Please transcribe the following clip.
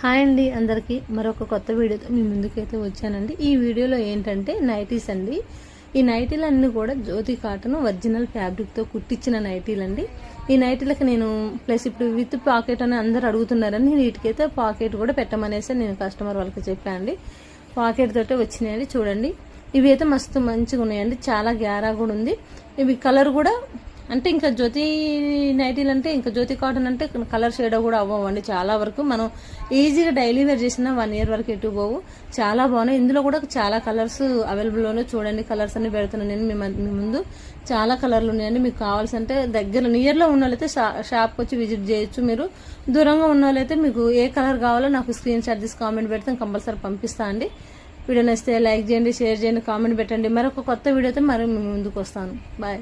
Hi అండి అందరికీ మరొక కొత్త వీడియోతో మీ ముందుకైతే వచ్చానండి. ఈ వీడియోలో ఏంటంటే నైటీస్ అండి. ఈ నైటీలు అన్నీ కూడా జ్యోతి కాటన్ ఒరిజినల్ ఫ్యాబ్రిక్తో కుట్టించిన నైటీలు అండి. ఈ నైటీలకు నేను ప్లస్ ఇప్పుడు విత్ పాకెట్ అని అందరు అడుగుతున్నారని నేను వీటికైతే పాకెట్ కూడా పెట్టమనేసి నేను కస్టమర్ వాళ్ళకి చెప్పాను అండి. పాకెట్ తోటే వచ్చినాయండి. చూడండి, ఇవి అయితే మస్తు మంచిగా ఉన్నాయండి. చాలా గ్యారా కూడా ఉంది. ఇవి కలర్ కూడా అంటే ఇంకా జ్యోతి నైటీలు అంటే ఇంకా జ్యోతి కాటన్ అంటే కలర్ షేడ్ కూడా అవ్వండి. చాలా వరకు మనం ఈజీగా డైలీ వేర్ చేసిన 1 year వరకు ఎటు పోవు. చాలా బాగున్నాయి. ఇందులో కూడా చాలా కలర్స్ అవైలబుల్లోనే చూడండి. కలర్స్ అన్ని పెడుతున్నాను నేను మీ ముందు. చాలా కలర్లు ఉన్నాయండి. మీకు కావాల్సింటే దగ్గర నియర్లో ఉన్న వాళ్ళైతే షాప్కి వచ్చి విజిట్ చేయొచ్చు. మీరు దూరంగా ఉన్న వాళ్ళైతే మీకు ఏ కలర్ కావాలో నాకు స్క్రీన్ షాట్ తీసి కామెంట్ పెడితే కంపల్సరీ పంపిస్తా అండి. వీడియో నచ్చితే లైక్ చేయండి, షేర్ చేయండి, కామెంట్ పెట్టండి. మరొక కొత్త వీడియోతో మరి మీ ముందుకు వస్తాను. బాయ్.